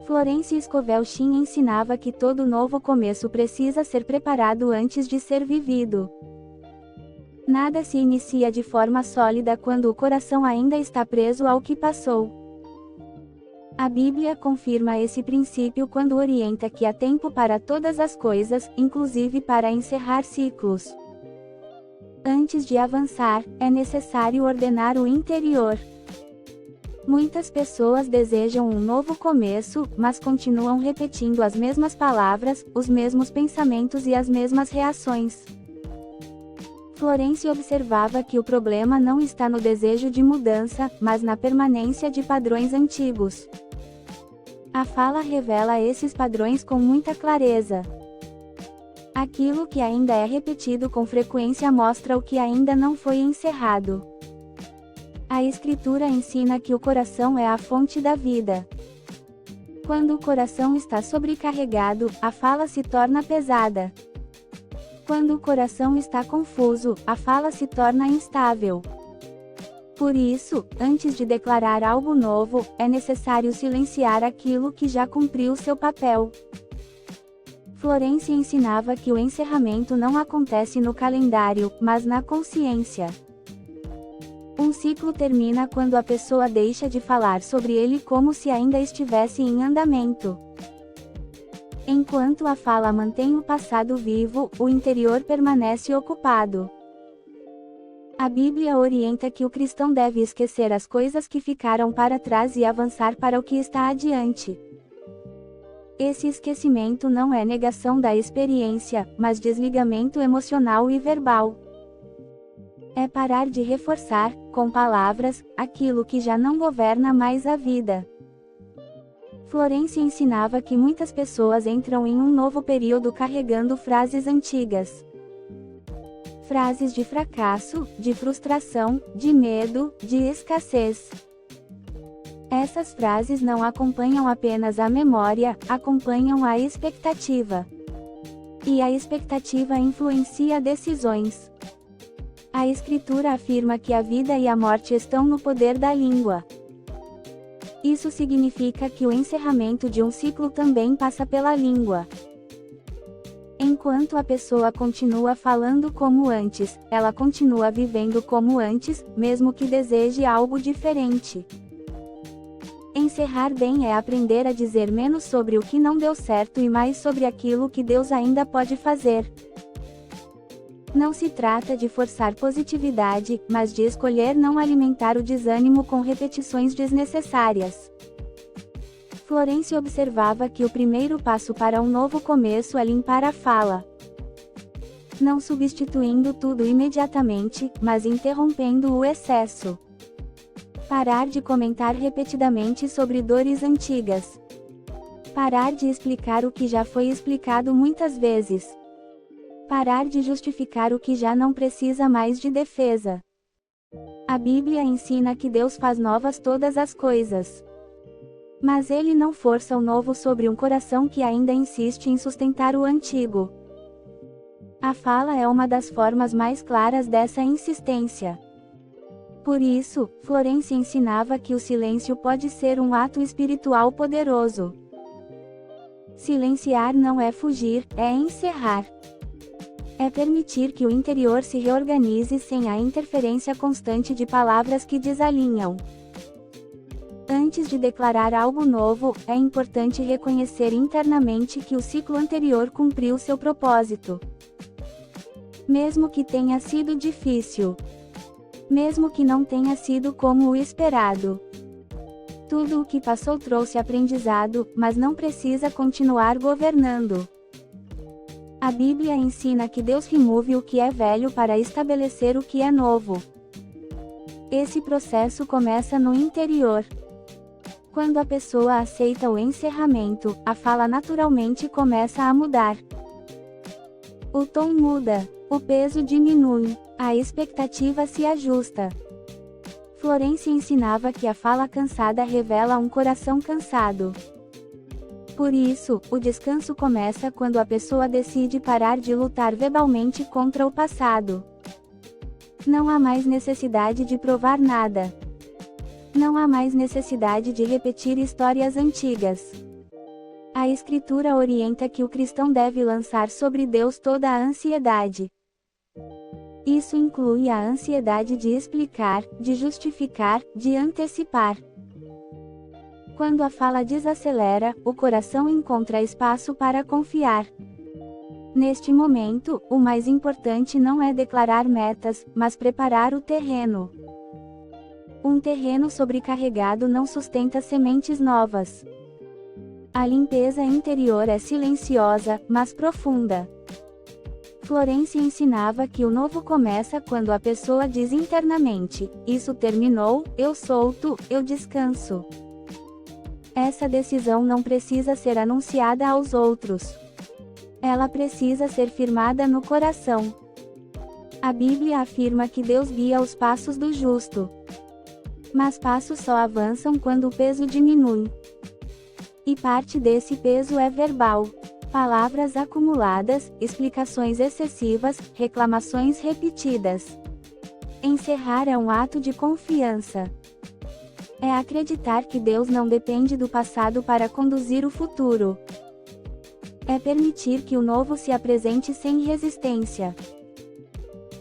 Florence Scovel Shinn ensinava que todo novo começo precisa ser preparado antes de ser vivido. Nada se inicia de forma sólida quando o coração ainda está preso ao que passou. A Bíblia confirma esse princípio quando orienta que há tempo para todas as coisas, inclusive para encerrar ciclos. Antes de avançar, é necessário ordenar o interior. Muitas pessoas desejam um novo começo, mas continuam repetindo as mesmas palavras, os mesmos pensamentos e as mesmas reações. Florence observava que o problema não está no desejo de mudança, mas na permanência de padrões antigos. A fala revela esses padrões com muita clareza. Aquilo que ainda é repetido com frequência mostra o que ainda não foi encerrado. A Escritura ensina que o coração é a fonte da vida. Quando o coração está sobrecarregado, a fala se torna pesada. Quando o coração está confuso, a fala se torna instável. Por isso, antes de declarar algo novo, é necessário silenciar aquilo que já cumpriu seu papel. Florence ensinava que o encerramento não acontece no calendário, mas na consciência. Um ciclo termina quando a pessoa deixa de falar sobre ele como se ainda estivesse em andamento. Enquanto a fala mantém o passado vivo, o interior permanece ocupado. A Bíblia orienta que o cristão deve esquecer as coisas que ficaram para trás e avançar para o que está adiante. Esse esquecimento não é negação da experiência, mas desligamento emocional e verbal. É parar de reforçar, com palavras, aquilo que já não governa mais a vida. Florence ensinava que muitas pessoas entram em um novo período carregando frases antigas. Frases de fracasso, de frustração, de medo, de escassez. Essas frases não acompanham apenas a memória, acompanham a expectativa. E a expectativa influencia decisões. A Escritura afirma que a vida e a morte estão no poder da língua. Isso significa que o encerramento de um ciclo também passa pela língua. Enquanto a pessoa continua falando como antes, ela continua vivendo como antes, mesmo que deseje algo diferente. Encerrar bem é aprender a dizer menos sobre o que não deu certo e mais sobre aquilo que Deus ainda pode fazer. Não se trata de forçar positividade, mas de escolher não alimentar o desânimo com repetições desnecessárias. Florence observava que o primeiro passo para um novo começo é limpar a fala. Não substituindo tudo imediatamente, mas interrompendo o excesso. Parar de comentar repetidamente sobre dores antigas. Parar de explicar o que já foi explicado muitas vezes. Parar de justificar o que já não precisa mais de defesa. A Bíblia ensina que Deus faz novas todas as coisas. Mas Ele não força o novo sobre um coração que ainda insiste em sustentar o antigo. A fala é uma das formas mais claras dessa insistência. Por isso, Florence ensinava que o silêncio pode ser um ato espiritual poderoso. Silenciar não é fugir, é encerrar. É permitir que o interior se reorganize sem a interferência constante de palavras que desalinham. Antes de declarar algo novo, é importante reconhecer internamente que o ciclo anterior cumpriu seu propósito. Mesmo que tenha sido difícil. Mesmo que não tenha sido como o esperado. Tudo o que passou trouxe aprendizado, mas não precisa continuar governando. A Bíblia ensina que Deus remove o que é velho para estabelecer o que é novo. Esse processo começa no interior. Quando a pessoa aceita o encerramento, a fala naturalmente começa a mudar. O tom muda, o peso diminui, a expectativa se ajusta. Florence ensinava que a fala cansada revela um coração cansado. Por isso, o descanso começa quando a pessoa decide parar de lutar verbalmente contra o passado. Não há mais necessidade de provar nada. Não há mais necessidade de repetir histórias antigas. A Escritura orienta que o cristão deve lançar sobre Deus toda a ansiedade. Isso inclui a ansiedade de explicar, de justificar, de antecipar. Quando a fala desacelera, o coração encontra espaço para confiar. Neste momento, o mais importante não é declarar metas, mas preparar o terreno. Um terreno sobrecarregado não sustenta sementes novas. A limpeza interior é silenciosa, mas profunda. Florence ensinava que o novo começa quando a pessoa diz internamente: isso terminou, eu solto, eu descanso. Essa decisão não precisa ser anunciada aos outros. Ela precisa ser firmada no coração. A Bíblia afirma que Deus guia os passos do justo. Mas passos só avançam quando o peso diminui. E parte desse peso é verbal. Palavras acumuladas, explicações excessivas, reclamações repetidas. Encerrar é um ato de confiança. É acreditar que Deus não depende do passado para conduzir o futuro. É permitir que o novo se apresente sem resistência.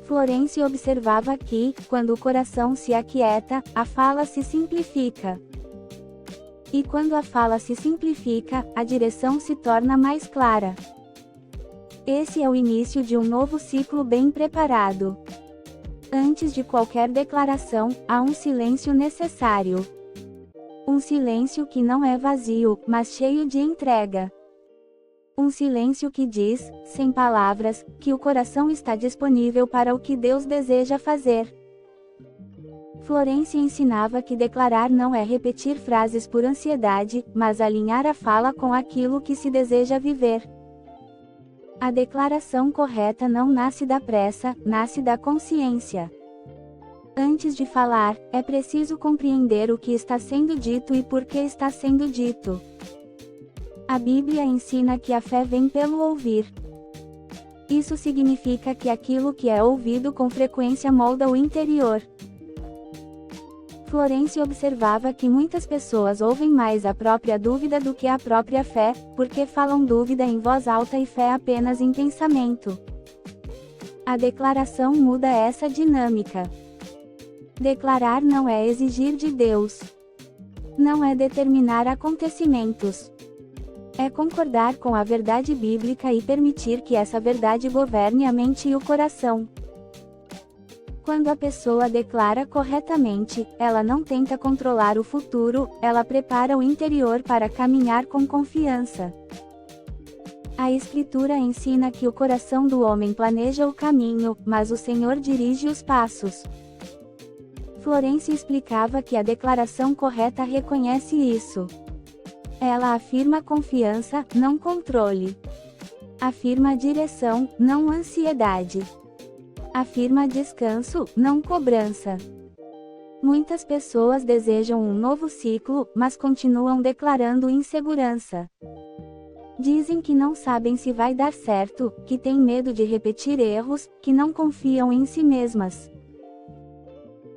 Florence observava que, quando o coração se aquieta, a fala se simplifica. E quando a fala se simplifica, a direção se torna mais clara. Esse é o início de um novo ciclo bem preparado. Antes de qualquer declaração, há um silêncio necessário. Um silêncio que não é vazio, mas cheio de entrega. Um silêncio que diz, sem palavras, que o coração está disponível para o que Deus deseja fazer. Florence ensinava que declarar não é repetir frases por ansiedade, mas alinhar a fala com aquilo que se deseja viver. A declaração correta não nasce da pressa, nasce da consciência. Antes de falar, é preciso compreender o que está sendo dito e por que está sendo dito. A Bíblia ensina que a fé vem pelo ouvir. Isso significa que aquilo que é ouvido com frequência molda o interior. Florence observava que muitas pessoas ouvem mais a própria dúvida do que a própria fé, porque falam dúvida em voz alta e fé apenas em pensamento. A declaração muda essa dinâmica. Declarar não é exigir de Deus. Não é determinar acontecimentos. É concordar com a verdade bíblica e permitir que essa verdade governe a mente e o coração. Quando a pessoa declara corretamente, ela não tenta controlar o futuro, ela prepara o interior para caminhar com confiança. A Escritura ensina que o coração do homem planeja o caminho, mas o Senhor dirige os passos. Florence explicava que a declaração correta reconhece isso. Ela afirma confiança, não controle. Afirma direção, não ansiedade. Afirma descanso, não cobrança. Muitas pessoas desejam um novo ciclo, mas continuam declarando insegurança. Dizem que não sabem se vai dar certo, que têm medo de repetir erros, que não confiam em si mesmas.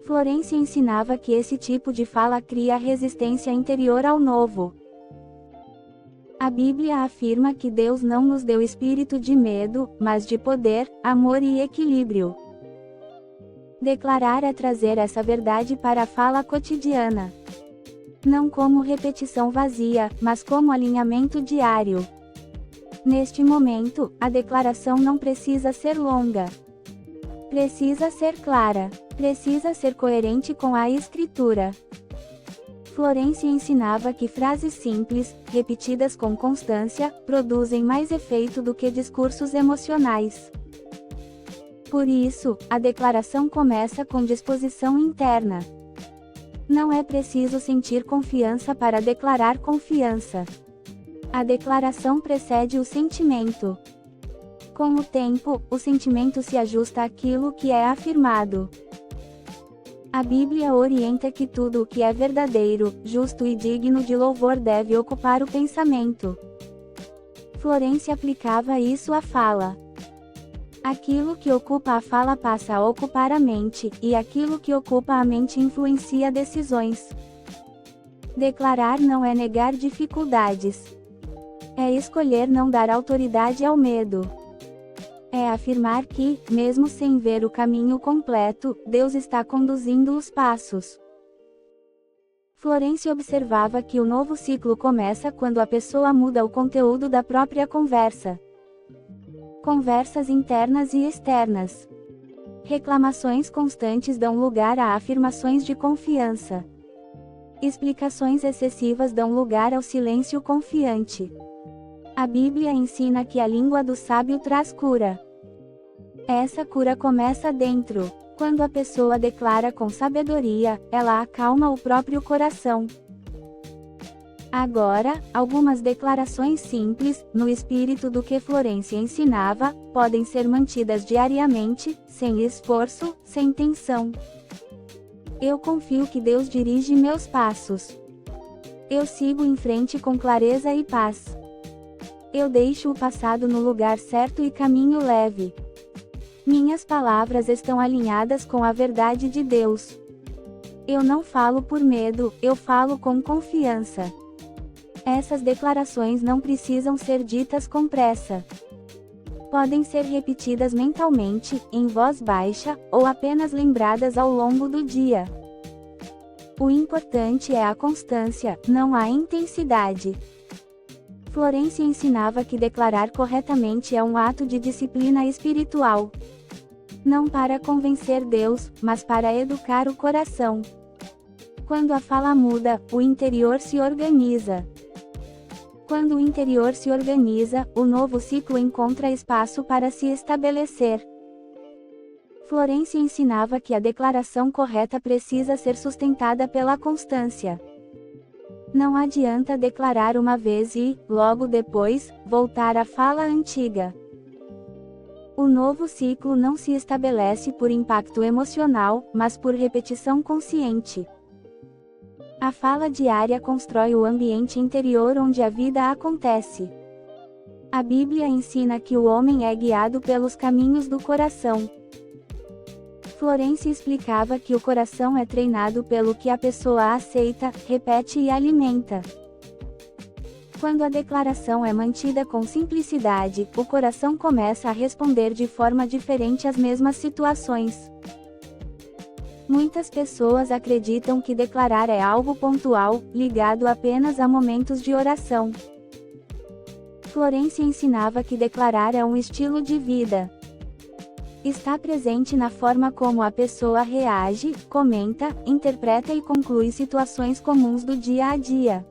Florence ensinava que esse tipo de fala cria resistência interior ao novo. A Bíblia afirma que Deus não nos deu espírito de medo, mas de poder, amor e equilíbrio. Declarar é trazer essa verdade para a fala cotidiana. Não como repetição vazia, mas como alinhamento diário. Neste momento, a declaração não precisa ser longa. Precisa ser clara. Precisa ser coerente com a Escritura. Florence ensinava que frases simples, repetidas com constância, produzem mais efeito do que discursos emocionais. Por isso, a declaração começa com disposição interna. Não é preciso sentir confiança para declarar confiança. A declaração precede o sentimento. Com o tempo, o sentimento se ajusta àquilo que é afirmado. A Bíblia orienta que tudo o que é verdadeiro, justo e digno de louvor deve ocupar o pensamento. Florence aplicava isso à fala. Aquilo que ocupa a fala passa a ocupar a mente, e aquilo que ocupa a mente influencia decisões. Declarar não é negar dificuldades. É escolher não dar autoridade ao medo. É afirmar que, mesmo sem ver o caminho completo, Deus está conduzindo os passos. Florence observava que o novo ciclo começa quando a pessoa muda o conteúdo da própria conversa. Conversas internas e externas. Reclamações constantes dão lugar a afirmações de confiança. Explicações excessivas dão lugar ao silêncio confiante. A Bíblia ensina que a língua do sábio traz cura. Essa cura começa dentro. Quando a pessoa declara com sabedoria, ela acalma o próprio coração. Agora, algumas declarações simples, no espírito do que Florence ensinava, podem ser mantidas diariamente, sem esforço, sem tensão. Eu confio que Deus dirige meus passos. Eu sigo em frente com clareza e paz. Eu deixo o passado no lugar certo e caminho leve. Minhas palavras estão alinhadas com a verdade de Deus. Eu não falo por medo, eu falo com confiança. Essas declarações não precisam ser ditas com pressa. Podem ser repetidas mentalmente, em voz baixa, ou apenas lembradas ao longo do dia. O importante é a constância, não a intensidade. Florence ensinava que declarar corretamente é um ato de disciplina espiritual. Não para convencer Deus, mas para educar o coração. Quando a fala muda, o interior se organiza. Quando o interior se organiza, o novo ciclo encontra espaço para se estabelecer. Florence ensinava que a declaração correta precisa ser sustentada pela constância. Não adianta declarar uma vez e, logo depois, voltar à fala antiga. O novo ciclo não se estabelece por impacto emocional, mas por repetição consciente. A fala diária constrói o ambiente interior onde a vida acontece. A Bíblia ensina que o homem é guiado pelos caminhos do coração. Florence explicava que o coração é treinado pelo que a pessoa aceita, repete e alimenta. Quando a declaração é mantida com simplicidade, o coração começa a responder de forma diferente às mesmas situações. Muitas pessoas acreditam que declarar é algo pontual, ligado apenas a momentos de oração. Florence ensinava que declarar é um estilo de vida. Está presente na forma como a pessoa reage, comenta, interpreta e conclui situações comuns do dia a dia.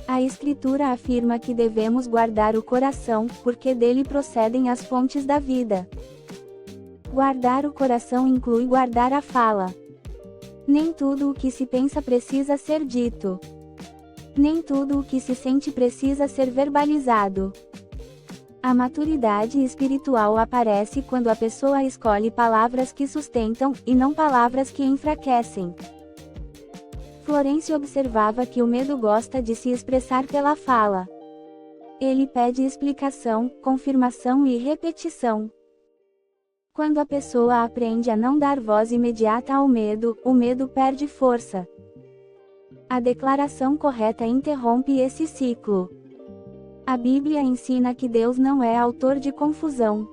A Escritura afirma que devemos guardar o coração, porque dele procedem as fontes da vida. Guardar o coração inclui guardar a fala. Nem tudo o que se pensa precisa ser dito. Nem tudo o que se sente precisa ser verbalizado. A maturidade espiritual aparece quando a pessoa escolhe palavras que sustentam, e não palavras que enfraquecem. Florence observava que o medo gosta de se expressar pela fala. Ele pede explicação, confirmação e repetição. Quando a pessoa aprende a não dar voz imediata ao medo, o medo perde força. A declaração correta interrompe esse ciclo. A Bíblia ensina que Deus não é autor de confusão.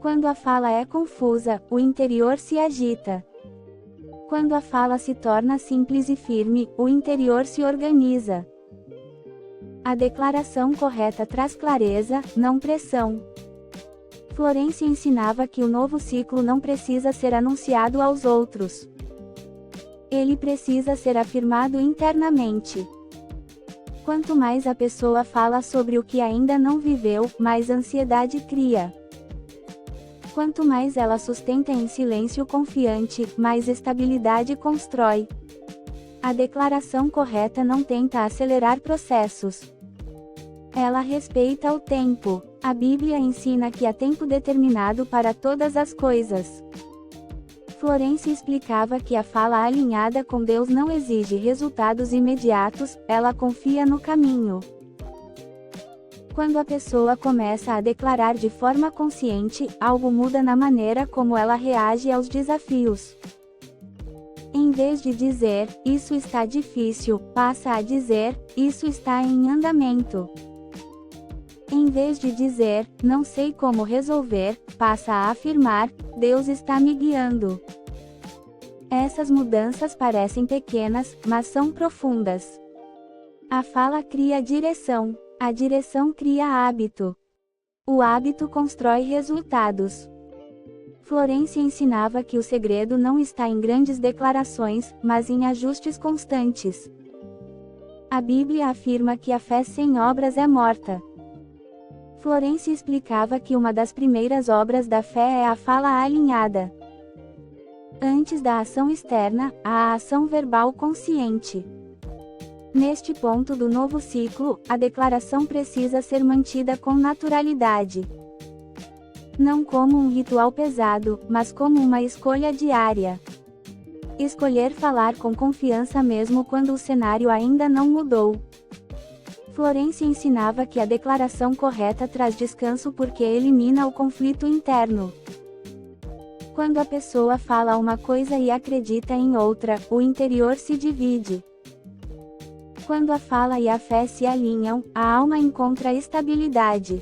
Quando a fala é confusa, o interior se agita. Quando a fala se torna simples e firme, o interior se organiza. A declaração correta traz clareza, não pressão. Florence ensinava que o novo ciclo não precisa ser anunciado aos outros. Ele precisa ser afirmado internamente. Quanto mais a pessoa fala sobre o que ainda não viveu, mais ansiedade cria. Quanto mais ela sustenta em silêncio confiante, mais estabilidade constrói. A declaração correta não tenta acelerar processos. Ela respeita o tempo. A Bíblia ensina que há tempo determinado para todas as coisas. Florence explicava que a fala alinhada com Deus não exige resultados imediatos, ela confia no caminho. Quando a pessoa começa a declarar de forma consciente, algo muda na maneira como ela reage aos desafios. Em Em vez de dizer, isso está difícil, passa a dizer, isso está em andamento. Em vez de dizer, não sei como resolver, passa a afirmar, Deus está me guiando. Essas mudanças parecem pequenas, mas são profundas. A fala cria direção. A direção cria hábito. O hábito constrói resultados. Florência ensinava que o segredo não está em grandes declarações, mas em ajustes constantes. A Bíblia afirma que a fé sem obras é morta. Florência explicava que uma das primeiras obras da fé é a fala alinhada. Antes da ação externa, há a ação verbal consciente. Neste ponto do novo ciclo, a declaração precisa ser mantida com naturalidade. Não como um ritual pesado, mas como uma escolha diária. Escolher falar com confiança mesmo quando o cenário ainda não mudou. Florência ensinava que a declaração correta traz descanso porque elimina o conflito interno. Quando a pessoa fala uma coisa e acredita em outra, o interior se divide. Quando a fala e a fé se alinham, a alma encontra estabilidade.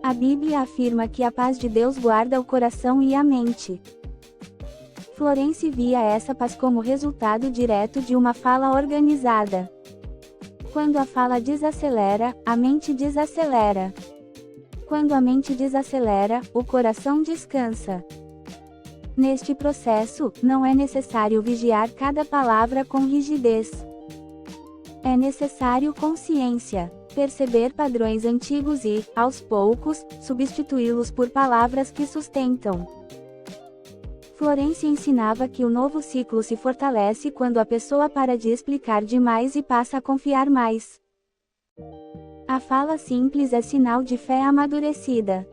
A Bíblia afirma que a paz de Deus guarda o coração e a mente. Florência via essa paz como resultado direto de uma fala organizada. Quando a fala desacelera, a mente desacelera. Quando a mente desacelera, o coração descansa. Neste processo, não é necessário vigiar cada palavra com rigidez. É necessário consciência, perceber padrões antigos e, aos poucos, substituí-los por palavras que sustentam. Florência ensinava que o novo ciclo se fortalece quando a pessoa para de explicar demais e passa a confiar mais. A fala simples é sinal de fé amadurecida.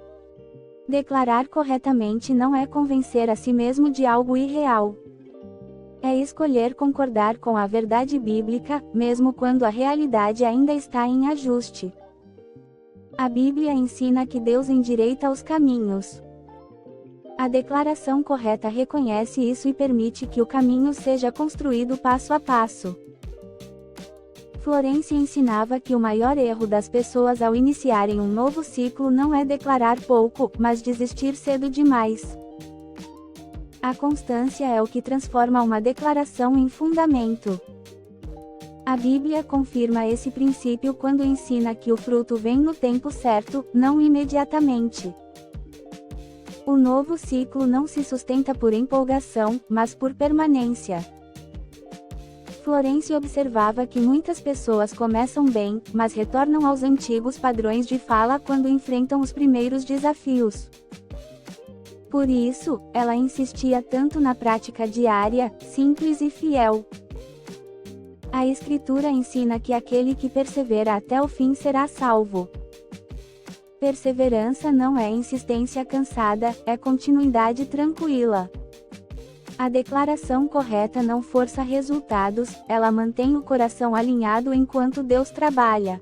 Declarar corretamente não é convencer a si mesmo de algo irreal. É escolher concordar com a verdade bíblica, mesmo quando a realidade ainda está em ajuste. A Bíblia ensina que Deus endireita os caminhos. A declaração correta reconhece isso e permite que o caminho seja construído passo a passo. Florência ensinava que o maior erro das pessoas ao iniciarem um novo ciclo não é declarar pouco, mas desistir cedo demais. A constância é o que transforma uma declaração em fundamento. A Bíblia confirma esse princípio quando ensina que o fruto vem no tempo certo, não imediatamente. O novo ciclo não se sustenta por empolgação, mas por permanência. Florência observava que muitas pessoas começam bem, mas retornam aos antigos padrões de fala quando enfrentam os primeiros desafios. Por isso, ela insistia tanto na prática diária, simples e fiel. A Escritura ensina que aquele que persevera até o fim será salvo. Perseverança não é insistência cansada, é continuidade tranquila. A declaração correta não força resultados, ela mantém o coração alinhado enquanto Deus trabalha.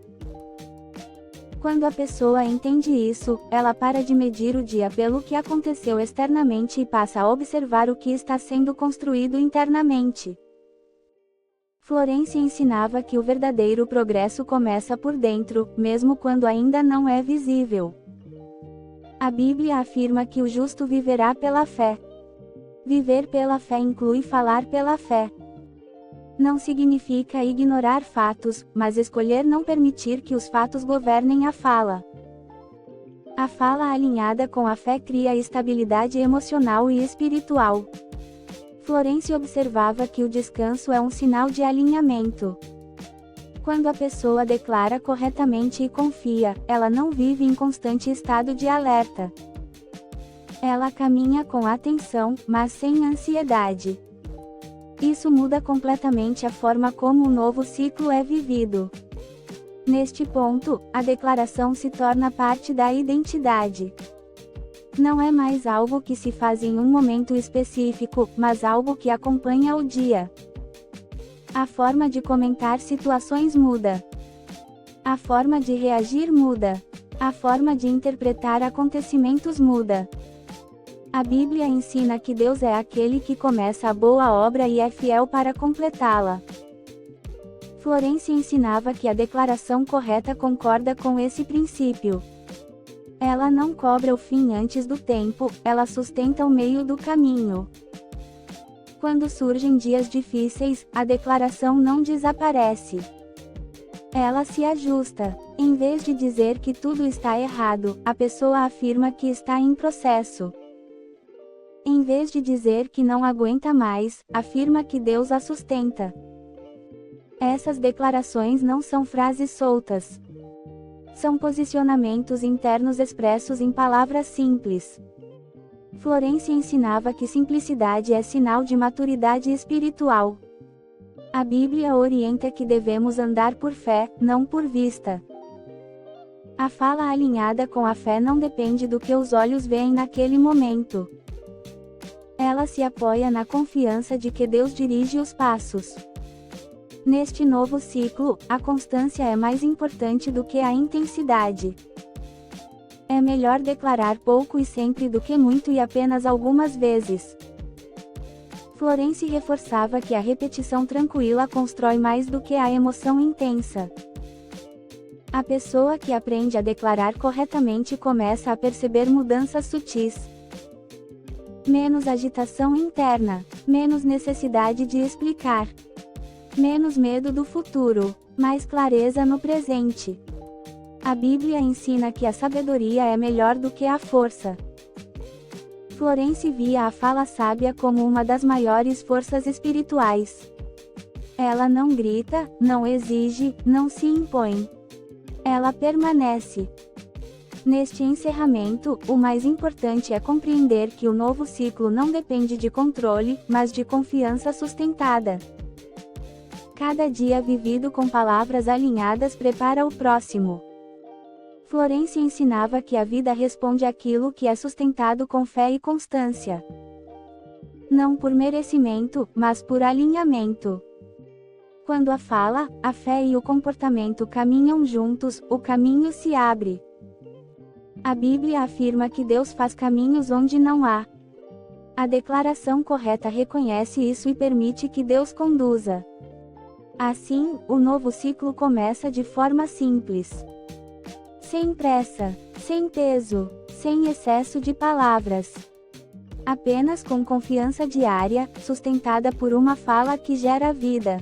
Quando a pessoa entende isso, ela para de medir o dia pelo que aconteceu externamente e passa a observar o que está sendo construído internamente. Florência ensinava que o verdadeiro progresso começa por dentro, mesmo quando ainda não é visível. A Bíblia afirma que o justo viverá pela fé. Viver pela fé inclui falar pela fé. Não significa ignorar fatos, mas escolher não permitir que os fatos governem a fala. A fala alinhada com a fé cria estabilidade emocional e espiritual. Florência observava que o descanso é um sinal de alinhamento. Quando a pessoa declara corretamente e confia, ela não vive em constante estado de alerta. Ela caminha com atenção, mas sem ansiedade. Isso muda completamente a forma como o novo ciclo é vivido. Neste ponto, a declaração se torna parte da identidade. Não é mais algo que se faz em um momento específico, mas algo que acompanha o dia. A forma de comentar situações muda. A forma de reagir muda. A forma de interpretar acontecimentos muda. A Bíblia ensina que Deus é aquele que começa a boa obra e é fiel para completá-la. Florence ensinava que a declaração correta concorda com esse princípio. Ela não cobra o fim antes do tempo, ela sustenta o meio do caminho. Quando surgem dias difíceis, a declaração não desaparece. Ela se ajusta. Em vez de dizer que tudo está errado, a pessoa afirma que está em processo. Em vez de dizer que não aguenta mais, afirma que Deus a sustenta. Essas declarações não são frases soltas. São posicionamentos internos expressos em palavras simples. Florence ensinava que simplicidade é sinal de maturidade espiritual. A Bíblia orienta que devemos andar por fé, não por vista. A fala alinhada com a fé não depende do que os olhos veem naquele momento. Ela se apoia na confiança de que Deus dirige os passos. Neste novo ciclo, a constância é mais importante do que a intensidade. É melhor declarar pouco e sempre do que muito e apenas algumas vezes. Florence reforçava que a repetição tranquila constrói mais do que a emoção intensa. A pessoa que aprende a declarar corretamente começa a perceber mudanças sutis. Menos agitação interna, menos necessidade de explicar. Menos medo do futuro, mais clareza no presente. A Bíblia ensina que a sabedoria é melhor do que a força. Florence via a fala sábia como uma das maiores forças espirituais. Ela não grita, não exige, não se impõe. Ela permanece. Neste encerramento, o mais importante é compreender que o novo ciclo não depende de controle, mas de confiança sustentada. Cada dia vivido com palavras alinhadas prepara o próximo. Florence ensinava que a vida responde àquilo que é sustentado com fé e constância. Não por merecimento, mas por alinhamento. Quando a fala, a fé e o comportamento caminham juntos, o caminho se abre. A Bíblia afirma que Deus faz caminhos onde não há. A declaração correta reconhece isso e permite que Deus conduza. Assim, o novo ciclo começa de forma simples. Sem pressa, sem peso, sem excesso de palavras. Apenas com confiança diária, sustentada por uma fala que gera vida.